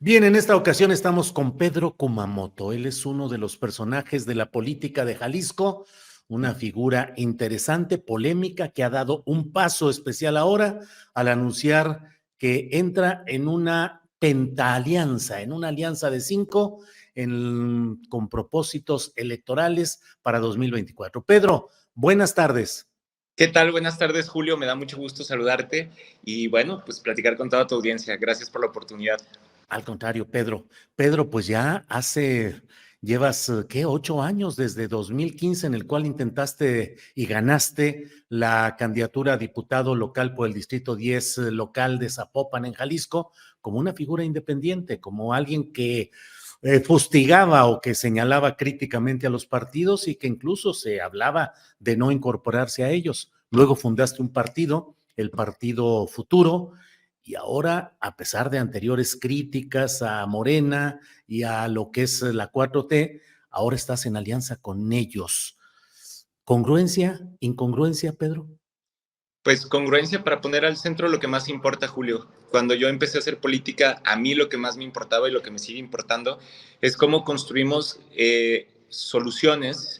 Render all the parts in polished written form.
Bien, en esta ocasión estamos con Pedro Kumamoto. Él es uno de los personajes de la política de Jalisco, una figura interesante, polémica, que ha dado un paso especial ahora al anunciar que entra en una pentaalianza, en una alianza de 5 con propósitos electorales para 2024. Pedro, buenas tardes. ¿Qué tal? Buenas tardes, Julio. Me da mucho gusto saludarte y bueno, pues platicar con toda tu audiencia. Gracias por la oportunidad. Al contrario, Pedro. Pedro, pues ya llevas, ¿qué? 8 años desde 2015 en el cual intentaste y ganaste la candidatura a diputado local por el Distrito 10 local de Zapopan en Jalisco, como una figura independiente, como alguien que fustigaba o que señalaba críticamente a los partidos y que incluso se hablaba de no incorporarse a ellos. Luego fundaste un partido, el Partido Futuro, y ahora, a pesar de anteriores críticas a Morena y a lo que es la 4T, ahora estás en alianza con ellos. ¿Congruencia? ¿Incongruencia, Pedro? Pues congruencia para poner al centro lo que más importa, Julio. Cuando yo empecé a hacer política, a mí lo que más me importaba y lo que me sigue importando es cómo construimos soluciones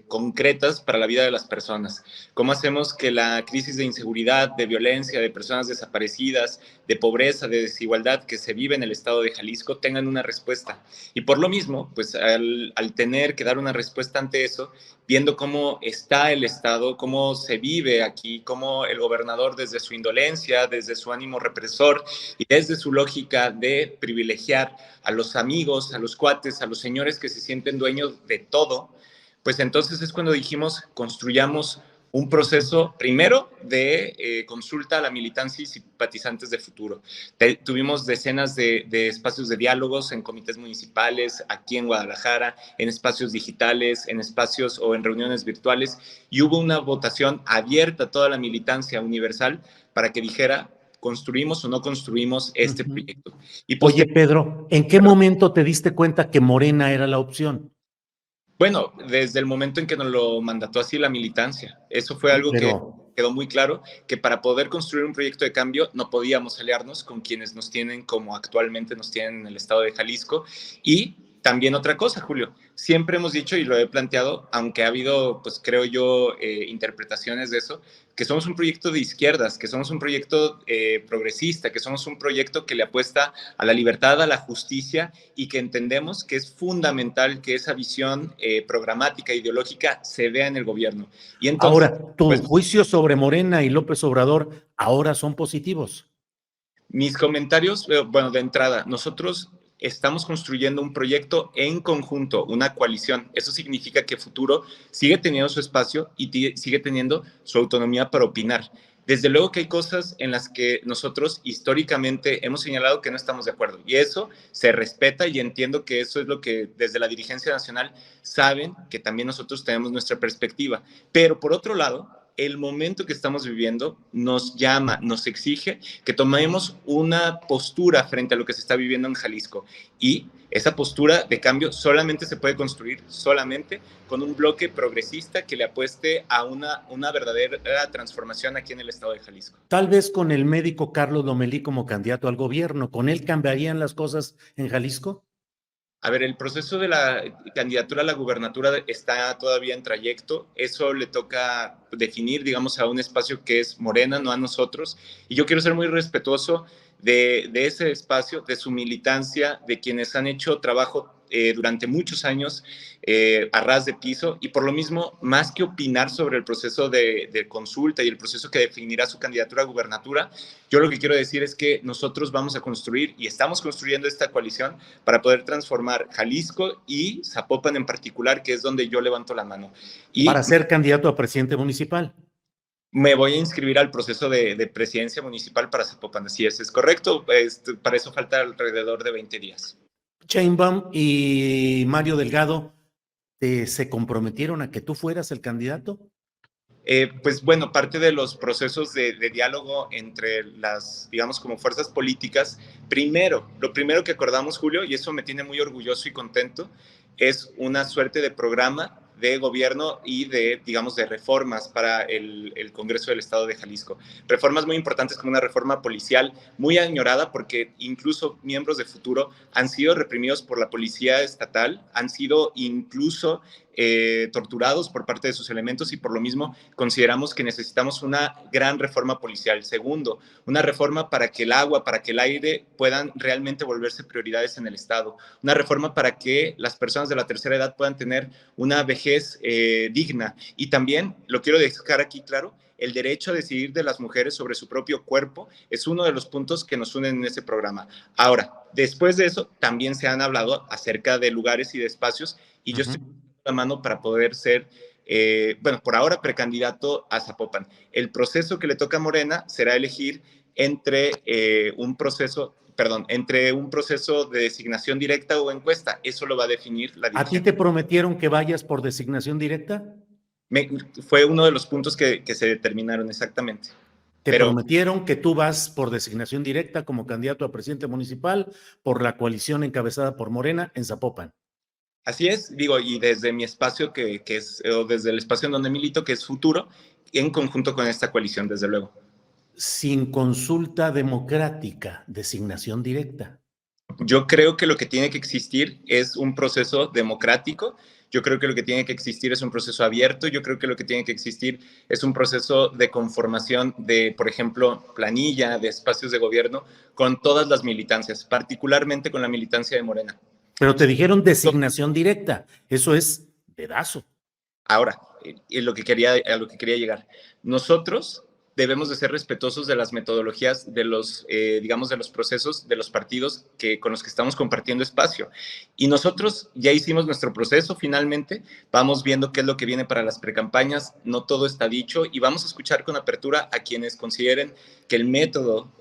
concretas para la vida de las personas. Cómo hacemos que la crisis de inseguridad, de violencia, de personas desaparecidas, de pobreza, de desigualdad que se vive en el estado de Jalisco tengan una respuesta. Y por lo mismo, pues al tener que dar una respuesta ante eso, viendo cómo está el estado, cómo se vive aquí, cómo el gobernador desde su indolencia, desde su ánimo represor y desde su lógica de privilegiar a los amigos, a los cuates, a los señores que se sienten dueños de todo, pues entonces es cuando dijimos, construyamos un proceso primero de consulta a la militancia y simpatizantes de Futuro. Tuvimos decenas de espacios de diálogos en comités municipales, aquí en Guadalajara, en espacios digitales, en espacios o en reuniones virtuales, y hubo una votación abierta a toda la militancia universal para que dijera, ¿construimos o no construimos este proyecto? Y Oye, Pedro, ¿en qué momento te diste cuenta que Morena era la opción? Bueno, desde el momento en que nos lo mandató así la militancia. Eso fue algo que quedó muy claro, que para poder construir un proyecto de cambio no podíamos aliarnos con quienes nos tienen como actualmente nos tienen en el estado de Jalisco. Y también otra cosa, Julio, siempre hemos dicho y lo he planteado, aunque ha habido, pues creo yo, interpretaciones de eso, que somos un proyecto de izquierdas, que somos un proyecto progresista, que somos un proyecto que le apuesta a la libertad, a la justicia y que entendemos que es fundamental que esa visión programática, ideológica, se vea en el gobierno. Y entonces, ahora, ¿tu juicio sobre Morena y López Obrador ahora son positivos? Mis comentarios, bueno, de entrada, nosotros estamos construyendo un proyecto en conjunto, una coalición. Eso significa que Futuro sigue teniendo su espacio y sigue teniendo su autonomía para opinar. Desde luego que hay cosas en las que nosotros históricamente hemos señalado que no estamos de acuerdo y eso se respeta y entiendo que eso es lo que desde la dirigencia nacional saben que también nosotros tenemos nuestra perspectiva. Pero por otro lado, el momento que estamos viviendo nos llama, nos exige que tomemos una postura frente a lo que se está viviendo en Jalisco. Y esa postura de cambio solamente se puede construir solamente con un bloque progresista que le apueste a una verdadera transformación aquí en el estado de Jalisco. Tal vez con el médico Carlos Lomelí como candidato al gobierno, ¿con él cambiarían las cosas en Jalisco? A ver, el proceso de la candidatura a la gubernatura está todavía en trayecto. Eso le toca definir, digamos, a un espacio que es Morena, no a nosotros. Y yo quiero ser muy respetuoso de ese espacio, de su militancia, de quienes han hecho trabajo durante muchos años a ras de piso y por lo mismo, más que opinar sobre el proceso de consulta y el proceso que definirá su candidatura a gubernatura, yo lo que quiero decir es que nosotros vamos a construir y estamos construyendo esta coalición para poder transformar Jalisco y Zapopan en particular, que es donde yo levanto la mano. Y para ser candidato a presidente municipal. Me voy a inscribir al proceso de presidencia municipal para Zapopan, así es correcto. Para eso falta alrededor de 20 días. Sheinbaum y Mario Delgado se comprometieron a que tú fueras el candidato. Pues bueno, parte de los procesos de diálogo entre las, digamos, como fuerzas políticas, lo primero que acordamos, Julio, y eso me tiene muy orgulloso y contento, es una suerte de programa de gobierno y de, digamos, de reformas para el Congreso del Estado de Jalisco. Reformas muy importantes como una reforma policial muy añorada porque incluso miembros de Futuro han sido reprimidos por la policía estatal, han sido incluso torturados por parte de sus elementos y por lo mismo consideramos que necesitamos una gran reforma policial. Segundo, una reforma para que el agua, para que el aire puedan realmente volverse prioridades en el Estado. Una reforma para que las personas de la tercera edad puedan tener una vejez digna. Y también, lo quiero dejar aquí claro, el derecho a decidir de las mujeres sobre su propio cuerpo es uno de los puntos que nos unen en ese programa. Ahora, después de eso, también se han hablado acerca de lugares y de espacios y yo estoy la mano para poder ser, bueno, por ahora precandidato a Zapopan. El proceso que le toca a Morena será elegir entre entre un proceso de designación directa o encuesta. Eso lo va a definir la ¿A ti dirigencia. te prometieron que vayas por designación directa? Fue uno de los puntos que se determinaron exactamente. Te Pero prometieron que tú vas por designación directa como candidato a presidente municipal por la coalición encabezada por Morena en Zapopan. así es, digo, y desde mi espacio que es, o desde el espacio en donde milito, que es Futuro, en conjunto con esta coalición, desde luego. Sin consulta democrática, designación directa. Yo creo que lo que tiene que existir es un proceso democrático. Yo creo que lo que tiene que existir es un proceso abierto. Yo creo que lo que tiene que existir es un proceso de conformación de, por ejemplo, planilla, de espacios de gobierno con todas las militancias, particularmente con la militancia de Morena. Pero te dijeron designación directa. Eso es dedazo. Ahora, a lo que quería llegar. Nosotros debemos de ser respetuosos de las metodologías de los, digamos, de los procesos de los partidos con los que estamos compartiendo espacio. Y nosotros ya hicimos nuestro proceso finalmente, vamos viendo qué es lo que viene para las precampañas, no todo está dicho y vamos a escuchar con apertura a quienes consideren que el método,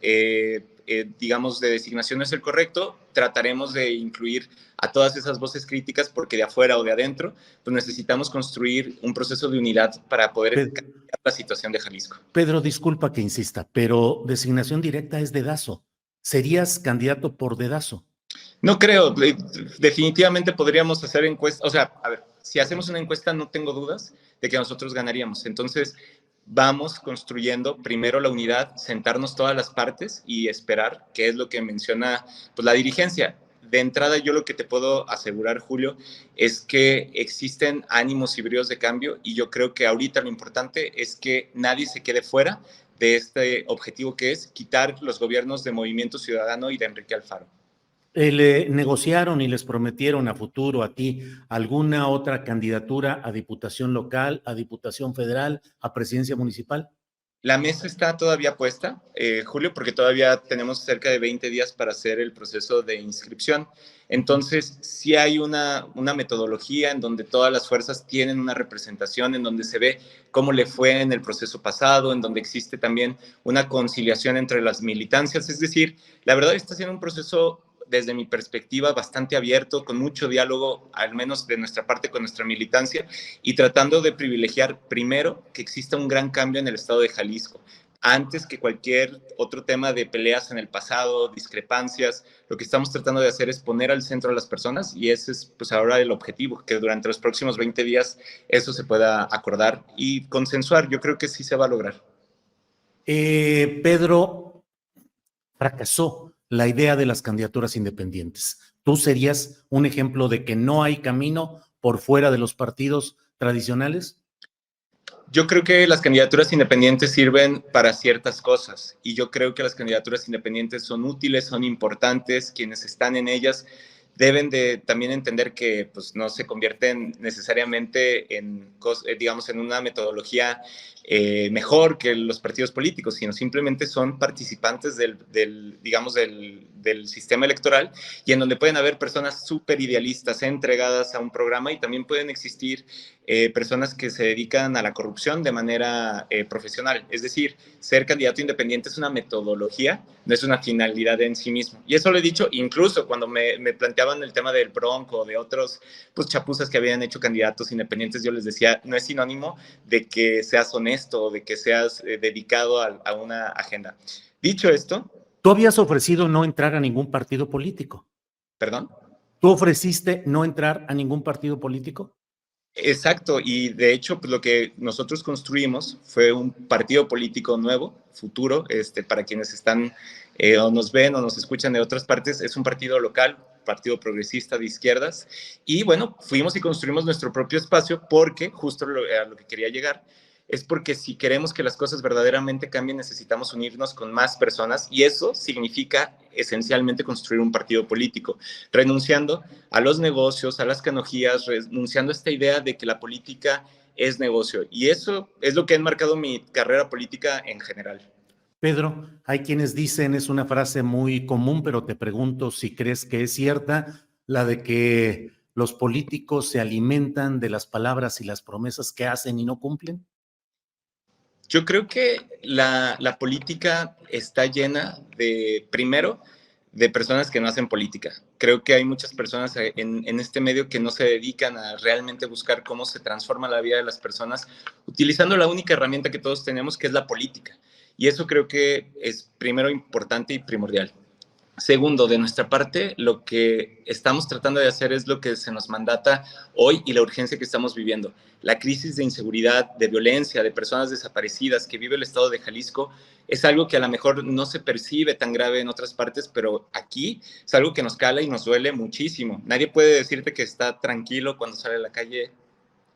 digamos, de designación no es el correcto. Trataremos de incluir a todas esas voces críticas porque de afuera o de adentro, pues necesitamos construir un proceso de unidad para poder cambiar la situación de Jalisco. Pedro, disculpa que insista, pero designación directa es dedazo. ¿Serías candidato por dedazo? No creo, definitivamente podríamos hacer encuestas, o sea, a ver, si hacemos una encuesta no tengo dudas de que nosotros ganaríamos. Entonces, vamos construyendo primero la unidad, sentarnos todas las partes y esperar qué es lo que menciona pues, la dirigencia. De entrada, yo lo que te puedo asegurar, Julio, es que existen ánimos y bríos de cambio y yo creo que ahorita lo importante es que nadie se quede fuera de este objetivo que es quitar los gobiernos de Movimiento Ciudadano y de Enrique Alfaro. ¿Le negociaron y les prometieron a futuro a ti alguna otra candidatura a diputación local, a diputación federal, a presidencia municipal? La mesa está todavía puesta, Julio, porque todavía tenemos cerca de 20 días para hacer el proceso de inscripción. Entonces, sí hay una metodología en donde todas las fuerzas tienen una representación, en donde se ve cómo le fue en el proceso pasado, en donde existe también una conciliación entre las militancias. Es decir, la verdad está siendo un proceso desde mi perspectiva, bastante abierto, con mucho diálogo, al menos de nuestra parte con nuestra militancia, y tratando de privilegiar primero que exista un gran cambio en el estado de Jalisco. Antes que cualquier otro tema de peleas en el pasado, discrepancias, lo que estamos tratando de hacer es poner al centro a las personas y ese es pues ahora el objetivo, que durante los próximos 20 días eso se pueda acordar y consensuar. Yo creo que sí se va a lograr. Pedro, fracasó la idea de las candidaturas independientes. ¿Tú serías un ejemplo de que no hay camino por fuera de los partidos tradicionales? Yo creo que las candidaturas independientes sirven para ciertas cosas y yo creo que las candidaturas independientes son útiles, son importantes, quienes están en ellas deben de también entender que pues, no se convierten necesariamente en, digamos, en una metodología mejor que los partidos políticos, sino simplemente son participantes digamos, del sistema electoral y en donde pueden haber personas súper idealistas, entregadas a un programa y también pueden existir personas que se dedican a la corrupción de manera profesional. Es decir, ser candidato independiente es una metodología, no es una finalidad en sí mismo. Y eso lo he dicho incluso cuando me planteaban el tema del Bronco o de otros pues, chapuzas que habían hecho candidatos independientes, yo les decía, no es sinónimo de que seas honesto o de que seas dedicado a una agenda. Dicho esto... ¿Tú habías ofrecido no entrar a ningún partido político? ¿Perdón? ¿Tú ofreciste no entrar a ningún partido político? Exacto, y de hecho, pues lo que nosotros construimos fue un partido político nuevo, futuro, para quienes están o nos ven o nos escuchan de otras partes, es un partido local, partido progresista de izquierdas, y bueno, fuimos y construimos nuestro propio espacio porque, justo a lo que quería llegar, es porque si queremos que las cosas verdaderamente cambien, necesitamos unirnos con más personas, y eso significa esencialmente construir un partido político, renunciando a los negocios, a las canojías, renunciando a esta idea de que la política es negocio. Y eso es lo que ha enmarcado mi carrera política en general. Pedro, hay quienes dicen, es una frase muy común, pero te pregunto si crees que es cierta, la de que los políticos se alimentan de las palabras y las promesas que hacen y no cumplen. Yo creo que la política está llena de, primero, de personas que no hacen política. Creo que hay muchas personas en este medio que no se dedican a realmente buscar cómo se transforma la vida de las personas utilizando la única herramienta que todos tenemos, que es la política. Y eso creo que es primero importante y primordial. Segundo, de nuestra parte, lo que estamos tratando de hacer es lo que se nos mandata hoy y la urgencia que estamos viviendo. La crisis de inseguridad, de violencia, de personas desaparecidas que vive el estado de Jalisco es algo que a lo mejor no se percibe tan grave en otras partes, pero aquí es algo que nos cala y nos duele muchísimo. Nadie puede decirte que está tranquilo cuando sale a la calle.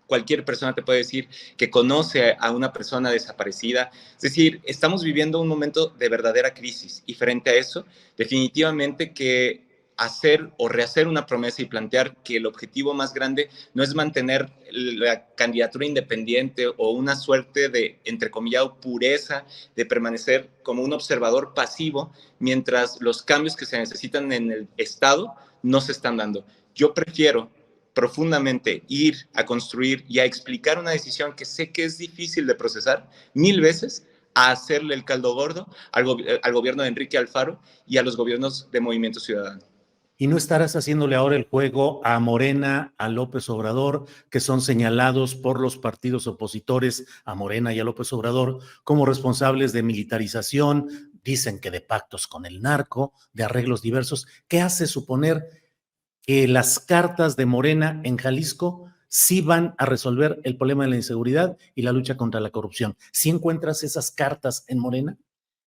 Cualquier persona te puede decir que conoce a una persona desaparecida. Es decir, estamos viviendo un momento de verdadera crisis y frente a eso, definitivamente que hacer o rehacer una promesa y plantear que el objetivo más grande no es mantener la candidatura independiente o una suerte de, entrecomillado, pureza de permanecer como un observador pasivo mientras los cambios que se necesitan en el Estado no se están dando. Yo prefiero profundamente ir a construir y a explicar una decisión que sé que es difícil de procesar 1000 veces a hacerle el caldo gordo al gobierno de Enrique Alfaro y a los gobiernos de Movimiento Ciudadano. Y no estarás haciéndole ahora el juego a Morena, a López Obrador, que son señalados por los partidos opositores a Morena y a López Obrador como responsables de militarización, dicen que de pactos con el narco, de arreglos diversos. ¿Qué hace suponer que las cartas de Morena en Jalisco sí van a resolver el problema de la inseguridad y la lucha contra la corrupción? ¿Sí encuentras esas cartas en Morena?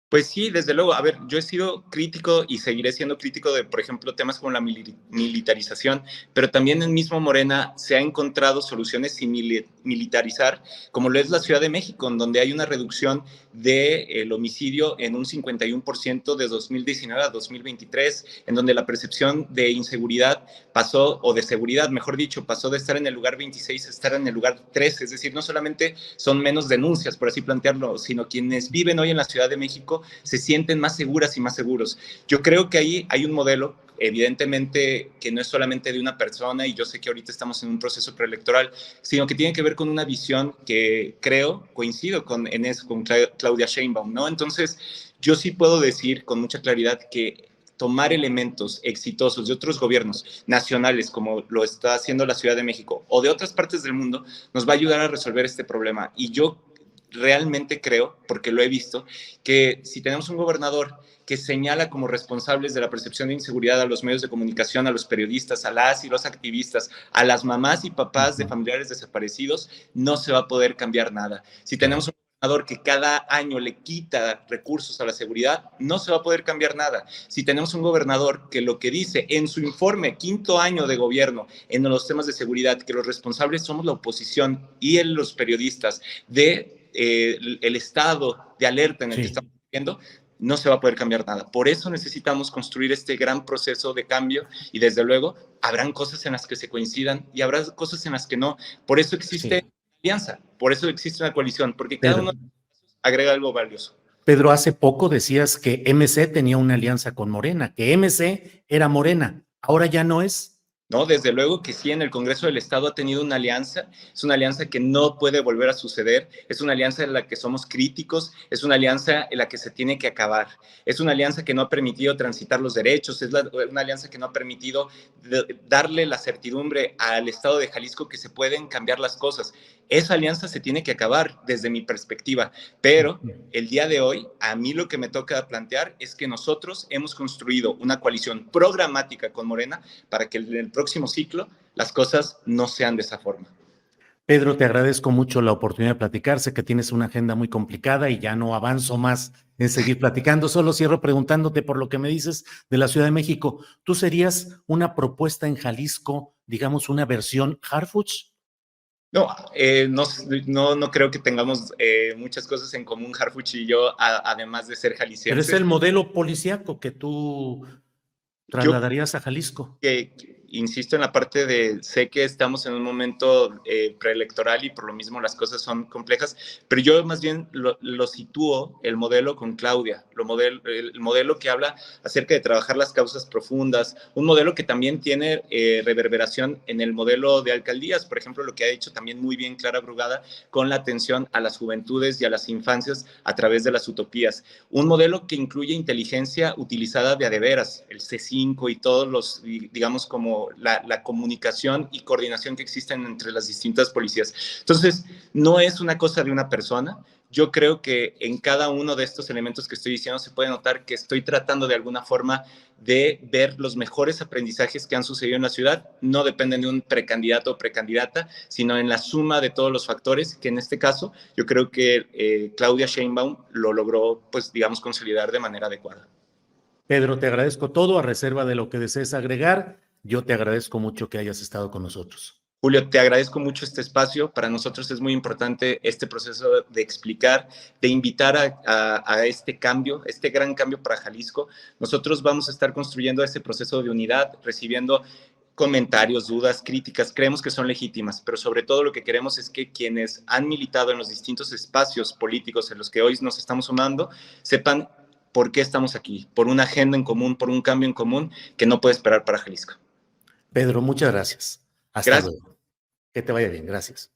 Pues sí, desde luego. A ver, yo he sido crítico y seguiré siendo crítico de, por ejemplo, temas como la militarización, pero también en mismo Morena se ha encontrado soluciones sin militarizar, como lo es la Ciudad de México, en donde hay una reducción del homicidio en un 51% de 2019 a 2023, en donde la percepción de inseguridad pasó, o de seguridad, mejor dicho, pasó de estar en el lugar 26 a estar en el lugar 13. Es decir, no solamente son menos denuncias, por así plantearlo, sino quienes viven hoy en la Ciudad de México se sienten más seguras y más seguros. Yo creo que ahí hay un modelo, evidentemente, que no es solamente de una persona, y yo sé que ahorita estamos en un proceso preelectoral, sino que tiene que ver con una visión que creo, coincido en eso, con Claudia Sheinbaum, ¿no? Entonces, yo sí puedo decir con mucha claridad que tomar elementos exitosos de otros gobiernos nacionales, como lo está haciendo la Ciudad de México, o de otras partes del mundo, nos va a ayudar a resolver este problema. Y yo realmente creo, porque lo he visto, que si tenemos un gobernador que señala como responsables de la percepción de inseguridad a los medios de comunicación, a los periodistas, a las y los activistas, a las mamás y papás de familiares desaparecidos, no se va a poder cambiar nada. Si tenemos un gobernador que cada año le quita recursos a la seguridad, no se va a poder cambiar nada. Si tenemos un gobernador que lo que dice en su informe, 5º año de gobierno, en los temas de seguridad, que los responsables somos la oposición y los periodistas de el estado de alerta en el que estamos viviendo, no se va a poder cambiar nada. Por eso necesitamos construir este gran proceso de cambio y desde luego habrán cosas en las que se coincidan y habrá cosas en las que no. Por eso existe alianza, por eso existe una coalición, porque cada uno agrega algo valioso. Pedro, hace poco decías que MC tenía una alianza con Morena, que MC era Morena, ahora ya no es. No, desde luego que sí, en el Congreso del Estado ha tenido una alianza, es una alianza que no puede volver a suceder, es una alianza en la que somos críticos, es una alianza en la que se tiene que acabar, es una alianza que no ha permitido transitar los derechos, es una alianza que no ha permitido darle la certidumbre al Estado de Jalisco que se pueden cambiar las cosas. Esa alianza se tiene que acabar desde mi perspectiva, pero el día de hoy a mí lo que me toca plantear es que nosotros hemos construido una coalición programática con Morena para que en el próximo ciclo las cosas no sean de esa forma. Pedro, te agradezco mucho la oportunidad de platicar. Sé que tienes una agenda muy complicada y ya no avanzo más en seguir platicando. Solo cierro preguntándote por lo que me dices de la Ciudad de México. ¿Tú serías una propuesta en Jalisco, digamos, una versión Harfuch? No, no creo que tengamos muchas cosas en común, Harfuch y yo, además de ser Pero es el jaliscienses. modelo policíaco que tú Yo trasladarías a Jalisco. insisto en la parte de, sé que estamos en un momento preelectoral y por lo mismo las cosas son complejas, pero yo más bien lo sitúo el modelo con Claudia, el modelo que habla acerca de trabajar las causas profundas, un modelo que también tiene reverberación en el modelo de alcaldías, por ejemplo, lo que ha hecho también muy bien Clara Brugada con la atención a las juventudes y a las infancias a través de las utopías. Un modelo que incluye inteligencia utilizada de a de veras, el C5 y todos los, digamos, como la comunicación y coordinación que existen entre las distintas policías. Entonces, no es una cosa de una persona. Yo creo que en cada uno de estos elementos que estoy diciendo se puede notar que estoy tratando de alguna forma de ver los mejores aprendizajes que han sucedido en la ciudad. No dependen de un precandidato o precandidata, sino en la suma de todos los factores, que en este caso yo creo que Claudia Sheinbaum lo logró, pues digamos, consolidar de manera adecuada. Pedro, te agradezco todo a reserva de lo que desees agregar. Yo te agradezco mucho que hayas estado con nosotros. Julio, te agradezco mucho este espacio. Para nosotros es muy importante este proceso de explicar, de invitar a este cambio, este gran cambio para Jalisco. Nosotros vamos a estar construyendo este proceso de unidad, recibiendo comentarios, dudas, críticas, creemos que son legítimas, pero sobre todo lo que queremos es que quienes han militado en los distintos espacios políticos en los que hoy nos estamos sumando, sepan por qué estamos aquí, por una agenda en común, por un cambio en común que no puede esperar para Jalisco. Pedro, muchas gracias. Hasta Gracias. luego. Que te vaya bien. Gracias.